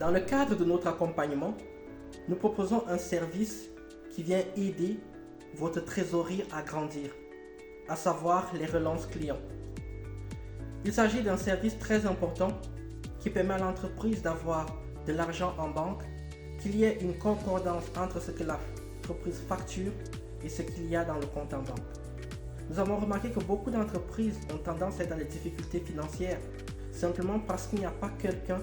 Dans le cadre de notre accompagnement, nous proposons un service qui vient aider votre trésorerie à grandir, à savoir les relances clients. Il s'agit d'un service très important qui permet à l'entreprise d'avoir de l'argent en banque, qu'il y ait une concordance entre ce que l'entreprise facture et ce qu'il y a dans le compte en banque. Nous avons remarqué que beaucoup d'entreprises ont tendance à être dans des difficultés financières simplement parce qu'il n'y a pas quelqu'un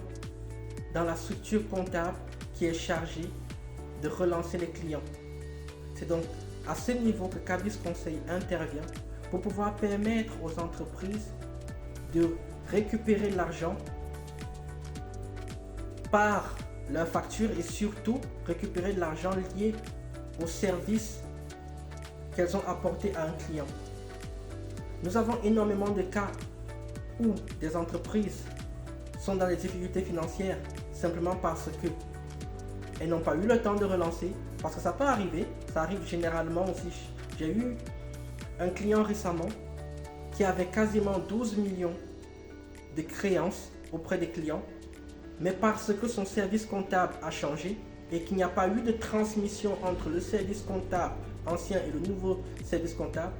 dans la structure comptable qui est chargé de relancer les clients. C'est donc à ce niveau que Cabis Conseil intervient pour pouvoir permettre aux entreprises de récupérer l'argent par leur facture et surtout récupérer de l'argent lié au service qu'elles ont apporté à un client. Nous avons énormément de cas où des entreprises sont dans des difficultés financières simplement parce que elles n'ont pas eu le temps de relancer, parce que ça peut arriver, ça arrive généralement aussi. J'ai eu un client récemment qui avait quasiment 12 millions de créances auprès des clients, mais parce que son service comptable a changé et qu'il n'y a pas eu de transmission entre le service comptable ancien et le nouveau service comptable,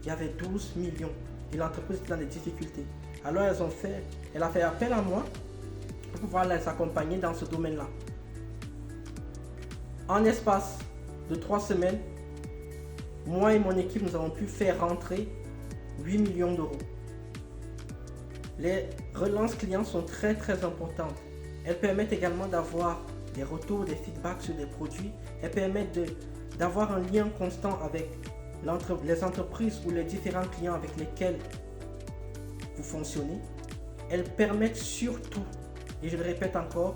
il y avait 12 millions et l'entreprise était dans des difficultés. Alors elle a fait appel à moi pour pouvoir les accompagner dans ce domaine-là. En l'espace de 3 semaines, moi et mon équipe, nous avons pu faire rentrer 8 millions d'euros. Les relances clients sont très importantes. Elles permettent également d'avoir des retours, des feedbacks sur des produits. Elles permettent d'avoir un lien constant avec les entreprises ou les différents clients avec lesquels vous fonctionnez. Elles permettent surtout, et je le répète encore,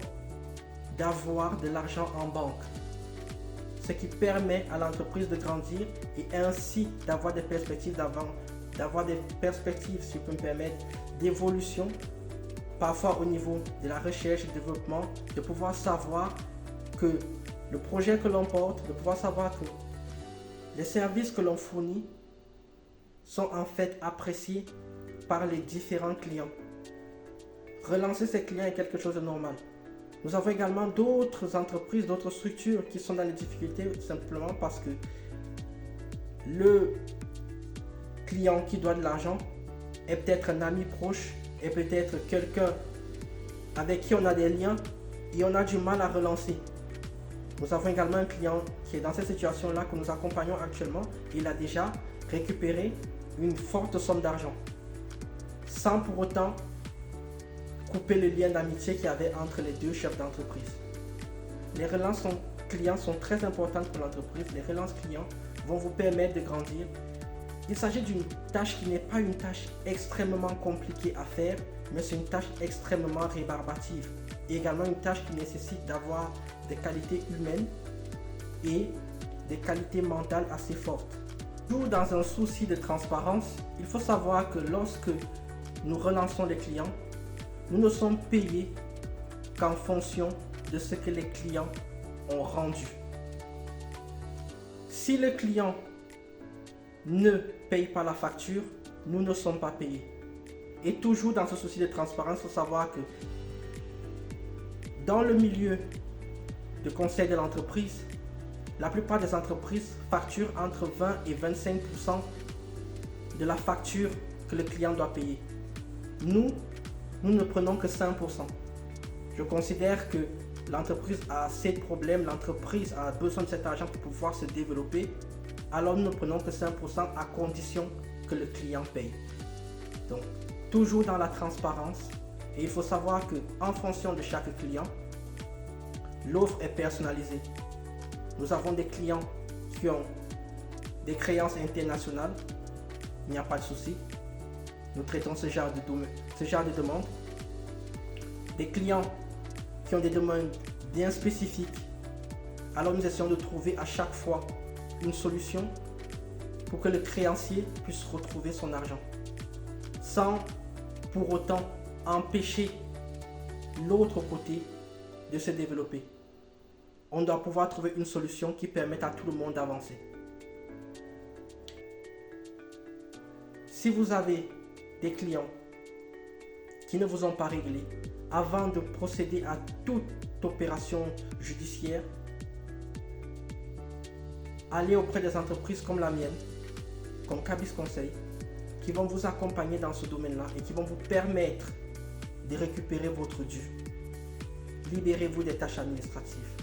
d'avoir de l'argent en banque. Ce qui permet à l'entreprise de grandir et ainsi d'avoir des perspectives si je peux me permettre, d'évolution, parfois au niveau de la recherche et du développement, de pouvoir savoir que le projet que l'on porte, de pouvoir savoir que les services que l'on fournit sont en fait appréciés par les différents clients. Relancer ses clients est quelque chose de normal. Nous avons également d'autres entreprises, d'autres structures qui sont dans les difficultés simplement parce que le client qui doit de l'argent est peut-être un ami proche, est peut-être quelqu'un avec qui on a des liens et on a du mal à relancer. Nous avons également un client qui est dans cette situation-là que nous accompagnons actuellement. Il a déjà récupéré une forte somme d'argent sans pour autant couper le lien d'amitié qu'il y avait entre les deux chefs d'entreprise. Les relances clients sont très importantes pour l'entreprise. Les relances clients vont vous permettre de grandir. Il s'agit d'une tâche qui n'est pas une tâche extrêmement compliquée à faire, mais c'est une tâche extrêmement rébarbative. Et également une tâche qui nécessite d'avoir des qualités humaines et des qualités mentales assez fortes. Toujours dans un souci de transparence, il faut savoir que lorsque nous relançons les clients, nous ne sommes payés qu'en fonction de ce que les clients ont rendu. Si le client ne paye pas la facture, nous ne sommes pas payés. Et toujours dans ce souci de transparence, il faut savoir que dans le milieu de conseil de l'entreprise, la plupart des entreprises facturent entre 20 et 25% de la facture que le client doit payer. Nous ne prenons que 5%. Je considère que l'entreprise a assez de problèmes, l'entreprise a besoin de cet argent pour pouvoir se développer. Alors nous ne prenons que 5% à condition que le client paye. Donc, toujours dans la transparence. Et il faut savoir qu'en fonction de chaque client, l'offre est personnalisée. Nous avons des clients qui ont des créances internationales. Il n'y a pas de souci. Nous traitons ce genre de demande. Des clients qui ont des demandes bien spécifiques. Alors nous essayons de trouver à chaque fois une solution pour que le créancier puisse retrouver son argent sans pour autant empêcher l'autre côté de se développer. On doit pouvoir trouver une solution qui permette à tout le monde d'avancer. Si vous avez des clients qui ne vous ont pas réglé, avant de procéder à toute opération judiciaire, allez auprès des entreprises comme la mienne, comme Cabis Conseil, qui vont vous accompagner dans ce domaine-là et qui vont vous permettre de récupérer votre dû. Libérez-vous des tâches administratives.